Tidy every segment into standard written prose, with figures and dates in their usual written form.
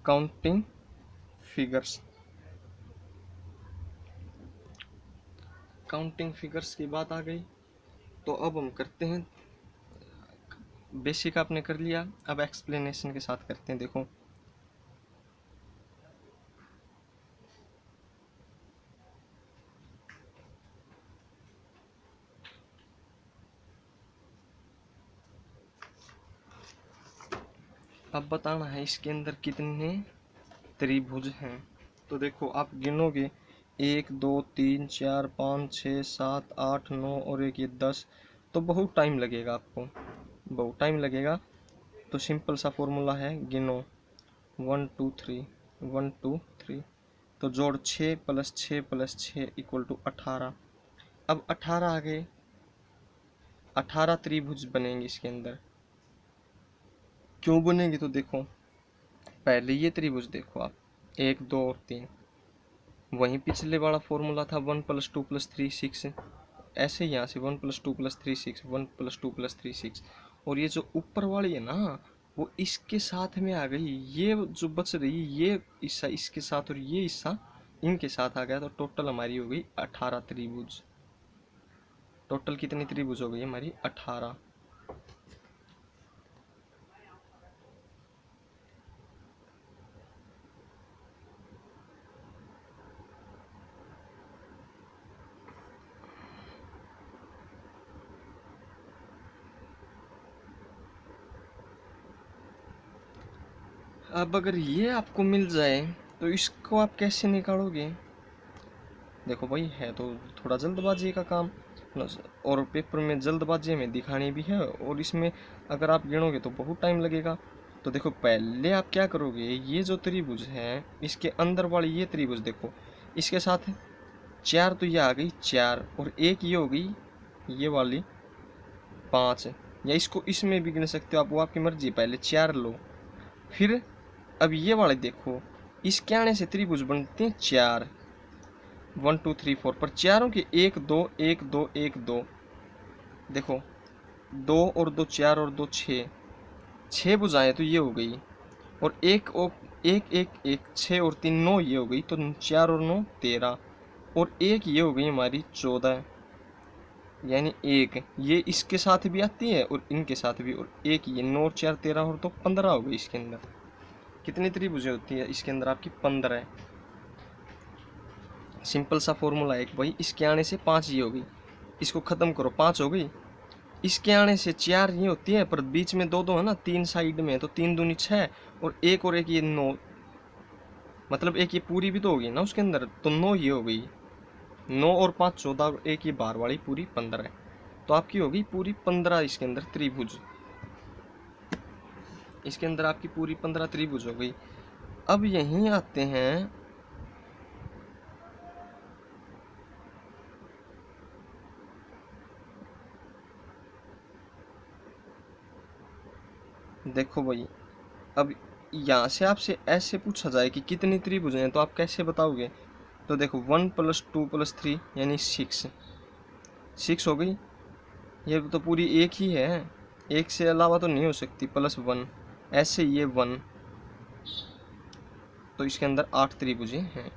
Counting figures. Counting figures की बात आ गई, तो अब हम करते हैं, बेसिक आपने कर लिया, अब एक्सप्लेनेशन के साथ करते हैं। देखो अब बताना है इसके अंदर कितने त्रिभुज हैं। तो देखो आप गिनोगे 1 2 3 4 5 6 7 8 9 और एक ये 10, तो बहुत टाइम लगेगा आपको, बहुत टाइम लगेगा। तो सिंपल सा फॉर्मूला है, गिनो 1 2 3 तो जोड़ 6 + 6 + 6 = 18। अब 18 आ गए, 18 त्रिभुज बनेंगे इसके अंदर। क्यों बनेंगे, तो देखो पहले ये त्रिभुज देखो आप, 1 2 और 3, वहीं पिछले वाला फॉर्मूला था 1 + 2 + 3 6, ऐसे यहाँ से 1 + 2 + 3 6, 1 + 2 + 3 6, और ये जो ऊपर वाली है ना वो इसके साथ में आ गई, ये जो बच रही ये हिस्सा इसके साथ और ये हिस्सा इनके साथ आ गया, तो टोटल हमारी हो गई 18 त्रिभुज। टोटल कितनी त्रिभुज हो गई हमारी, 18। अब अगर ये आपको मिल जाए तो इसको आप कैसे निकालोगे। देखो भाई है तो थोड़ा जल्दबाजी का काम, और पेपर में जल्दबाजी में दिखानी भी है, और इसमें अगर आप गिनोगे तो बहुत टाइम लगेगा। तो देखो पहले आप क्या करोगे, ये जो त्रिभुज है इसके अंदर वाली ये त्रिभुज देखो, इसके साथ 4 तो ये आ गई 4, और एक ये हो गई ये वाली 5, या इसको इसमें भी गिन सकते हो आप, वो आपकी मर्जी। पहले 4 लो, फिर अब ये वाले देखो, इसके आने से त्रिभुज बनते हैं 4, 1 2 3 4, पर चारों के 1 2 1 2 1 2, देखो 2 और 2 4 और 2 6, 6 भुजाएं तो ये हो गई, और एक और एक एक एक 6 और 3 9, ये हो गई, तो 4 और 9 13, और एक ये हो गई हमारी 14, यानी एक ये इसके साथ भी आती है और इनके साथ भी, और एक ये 9 और 4 13, और तो 15 हो गई। इसके अंदर कितनी त्रिभुजें होती है, इसके अंदर आपकी 15। सिंपल सा फॉर्मूला है भाई, इसके आने से 5 ये हो गई, इसको ख़त्म करो 5 हो गई, इसके आने से 4 ये होती है, पर बीच में 2 2 है ना, 3 साइड में, तो 3 दूनी 6, और एक ये 9, मतलब एक ये पूरी भी तो होगी ना उसके अंदर, तो 9 ये हो गई, 9 और 5 14, और एक ये बाहर वाली पूरी 15 है, तो आपकी होगी पूरी 15 इसके अंदर त्रिभुज। इसके अंदर आपकी पूरी 15 त्रिभुज हो गई। अब यहीं आते हैं, देखो भाई अब यहाँ से आपसे ऐसे पूछा जाए कि कितनी त्रिभुज हैं, तो आप कैसे बताओगे। तो देखो 1 + 2 + 3 यानी 6 हो गई, ये तो पूरी एक ही है, एक से अलावा तो नहीं हो सकती, +1, ऐसे ये 1, तो इसके अंदर 8 त्रिभुजें हैं।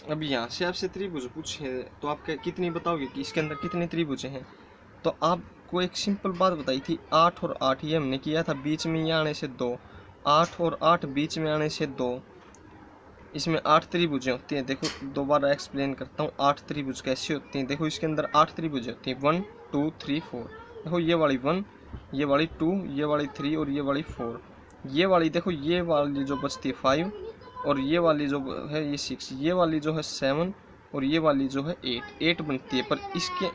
अब यहाँ से आपसे त्रिभुज पूछे तो आप कितनी बताओगे कि इसके अंदर कितनी त्रिभुज हैं। तो आपको एक सिंपल बात बताई थी, 8 और 8 ये हमने किया था, बीच में ये आने से 2, 8 और 8 बीच में आने से 2, इसमें 8 त्रिभुजें होती हैं। देखो दोबारा एक्सप्लेन करता हूँ, 8 त्रिभुज कैसे होती हैं। देखो इसके अंदर 8 त्रिभुजें होती हैं, 1 2 3 4। देखो ये वाली 1, ये वाली 2, ये वाली 3 और ये वाली 4। ये वाली देखो, ये वाली जो बचती है 5, और ये वाली जो है ये 6, ये वाली जो है 7, और ये वाली जो है 8 बनती है। पर इसके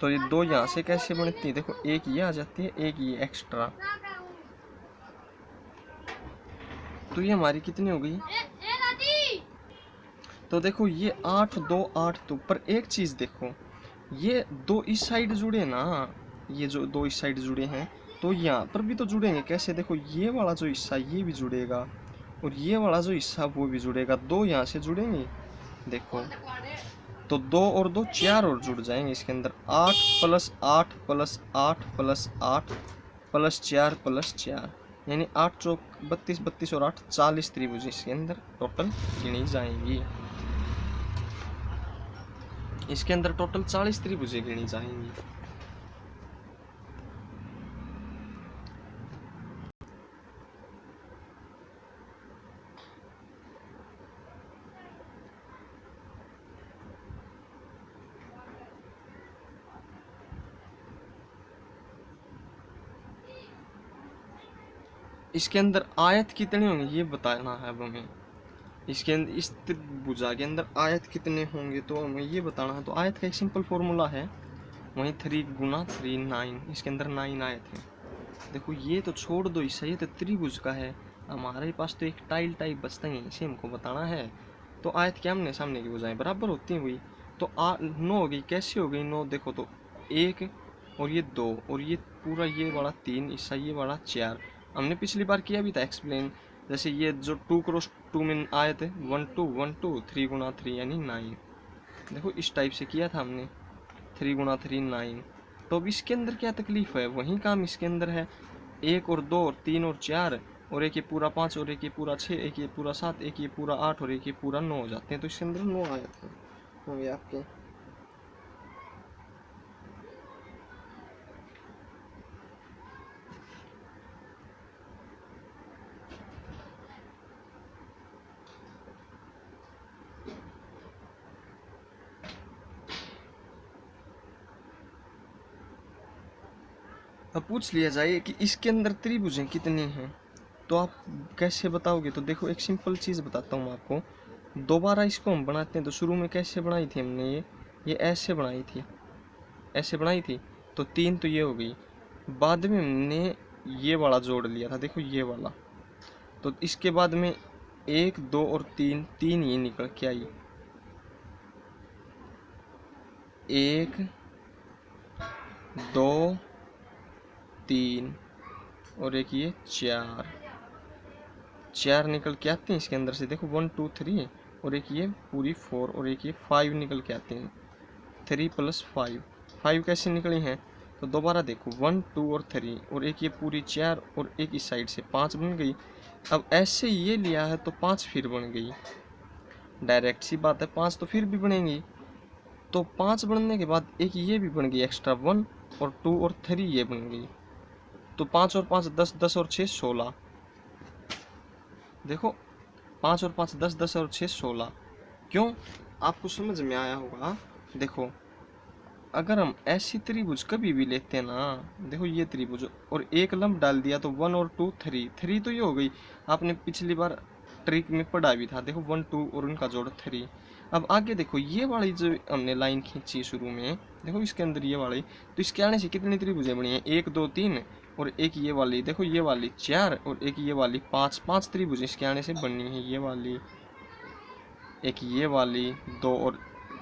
तो ये दो यहाँ से कैसे बनती है, देखो एक ये आ जाती है, एक ये एक्स्ट्रा, तो ये हमारी कितनी हो गई। तो देखो ये 8 2 8 2, पर एक चीज देखो, ये दो इस साइड जुड़े ना, ये जो दो इस साइड जुड़े हैं, तो यहाँ पर भी तो जुड़ेंगे कैसे, देखो ये वाला जो हिस्सा ये भी जुड़ेगा और ये वाला जो हिस्सा वो भी जुड़ेगा, दो यहाँ से जुड़ेंगे देखो, तो दो और दो चार और जुड़ जाएंगे इसके अंदर, 8 plus 8 plus 8 plus 8 plus 4 plus 4, यानी 8 चौक 32, 32 और 8 40 त्रिभुज इसके अंदर टोटल गिनी जाएंगी। इसके अंदर टोटल 40 त्रिभुजें गिनी जाएंगी। इसके अंदर आयत कितने होंगे ये बताना है अब हमें, इसके अंदर इस त्रिभुजा के अंदर आयत कितने होंगे तो हमें ये बताना है। तो आयत का एक सिंपल फॉर्मूला है, वहीं 3 गुना 3 9, इसके अंदर 9 आयत है। देखो ये तो छोड़ दो हिस्सा, ये तो त्रिभुज का है, हमारे पास तो एक टाइल टाइप बचता ही है, इसे हमको बताना है। तो आयत के आमने सामने की भुजाएं बराबर होती हैं हुई, तो 9 हो गई, कैसे हो गई 9, देखो तो 1 और ये 2 और ये पूरा ये वाला 3 हिस्सा, ये वाला 4, हमने पिछली बार किया भी था एक्सप्लेन, जैसे ये जो 2 क्रॉस 2 में आयत है 1 2 1 2 3 गुना 3 यानी 9, देखो इस टाइप से किया था हमने, 3 गुना 3 9। तो अब इसके अंदर क्या तकलीफ है, वही काम इसके अंदर है, 1 और 2 और 3 और 4 और एक ये पूरा 5 और एक ये पूरा 6, एक ये पूरा 7, एक ये पूरा 8 और एक ये पूरा 9 हो जाते हैं, तो इसके अंदर 9 आए थे होंगे आपके। अब पूछ लिया जाए कि इसके अंदर त्रिभुजें कितनी हैं, तो आप कैसे बताओगे, तो देखो एक सिंपल चीज़ बताता हूँ आपको, दोबारा इसको हम बनाते हैं, तो शुरू में कैसे बनाई थी हमने, ये ऐसे बनाई थी, ऐसे बनाई थी, तो 3 तो ये हो गई, बाद में हमने ये वाला जोड़ लिया था, देखो ये वाला, तो इसके बाद में 1 2 और 3, 3 ये निकल के आई, 1 2 3 और एक ये 4 निकल के आती हैं इसके अंदर से, देखो 1 2 3 और एक ये पूरी 4 और एक ये 5 निकल के आती हैं, 3 + 5 कैसे निकली हैं, तो दोबारा देखो 1 2 और 3 और एक ये पूरी 4 और एक इस साइड से 5 बन गई। अब ऐसे ये लिया है तो 5 फिर बन गई, डायरेक्ट सी बात है, 5 तो फिर भी बनेंगी, तो 5 बनने के बाद एक ये भी बन गई एक्स्ट्रा 1 और 2 और 3 ये बन गई, तो 5 और 5 10, 10 और 6 16, देखो 5 और 5 10, 10 और 6 16, क्यों आपको समझ में आया होगा। देखो अगर हम ऐसी त्रिभुज कभी भी लेते हैं ना, देखो ये त्रिभुज और एक लंब डाल दिया तो 1 और 2 3 3 तो ये हो गई, आपने पिछली बार ट्रिक में पढ़ा भी था, देखो 1 2 और उनका जोड़ 3। अब आगे देखो ये वाली जो हमने लाइन खींची शुरू में, देखो इसके अंदर ये वाली, तो इसके आने से कितनी त्रिभुजें बनी है, 1 2 3 और एक ये वाली, देखो ये वाली 4 और एक ये वाली 5, 5 त्रिभुज इसके आने से बननी है, ये वाली, एक ये वाली, 2 और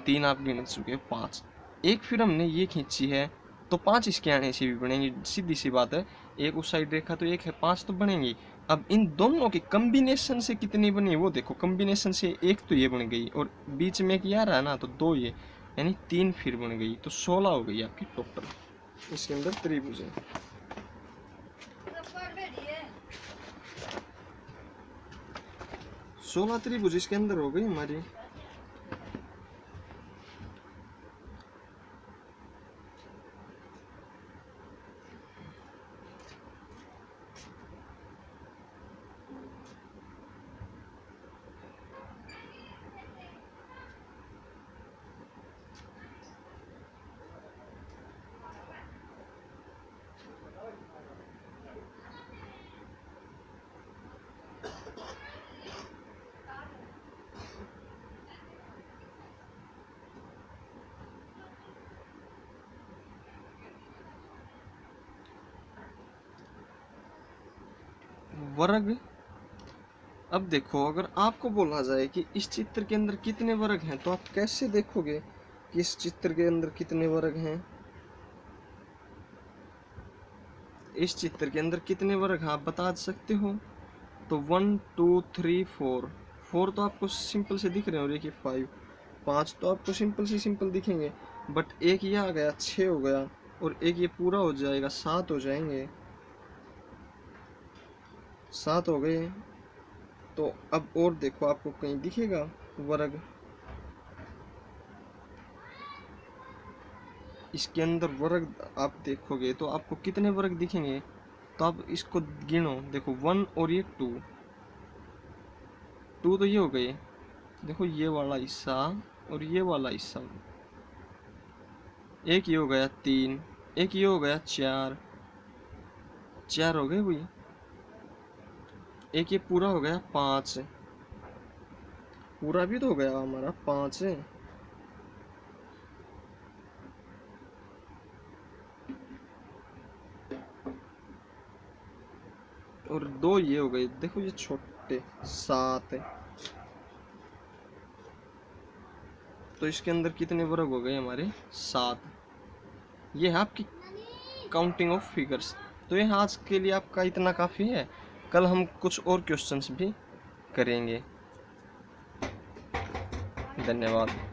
3 आप गिन चुके 5, एक फिर हमने ये खींची है तो 5 इसके आने से भी बनेंगी, सीधी सी बात है, एक उस साइड रेखा तो एक है, 5 तो बनेंगी। अब इन दोनों के कम्बिनेशन से कितनी बनी वो देखो, कम्बिनेशन से एक तो ये बन गई और बीच में एक ये आ रहा है ना, तो 2 ये, यानी 3 फिर बन गई, तो 16 हो गई आपकी टोटल इसके अंदर त्रिभुज है। 16 त्रिभुज इसके अंदर हो गई हमारी। वर्ग। अब देखो, अगर आपको बोला जाए कि इस चित्र के अंदर कितने वर्ग हैं, तो आप कैसे देखोगे कि इस चित्र के अंदर कितने वर्ग हैं? इस चित्र के अंदर कितने वर्ग हैं आप बता सकते हो? तो 1 2 3 4, 4 तो आपको सिंपल से दिख रहे हो, देखिए 5, 5 तो आपको सिंपल से सिंपल दिखेंगे, बट एक ये आ गया 6 हो गया, और एक ये पूरा हो जाएगा 7 हो जाएंगे, 7 हो गए। तो अब और देखो, आपको कहीं दिखेगा वर्ग? इसके अंदर वर्ग आप देखोगे तो आपको कितने वर्ग दिखेंगे? तो आप इसको गिनो, देखो 1 और ये 2, 2 तो ये हो गए, देखो ये वाला हिस्सा और ये वाला हिस्सा, एक ये हो गया 3, एक ये हो गया 4, 4 हो गए भाई, एक ये पूरा हो गया 5, पूरा भी तो हो गया हमारा 5 है, और 2 ये हो गए, देखो ये छोटे 7। तो इसके अंदर कितने वर्ग हो गए हमारे? 7। ये है आपकी काउंटिंग ऑफ फिगर्स। तो ये आज के लिए आपका इतना काफ़ी है। कल हम कुछ और क्वेश्चंस भी करेंगे। धन्यवाद।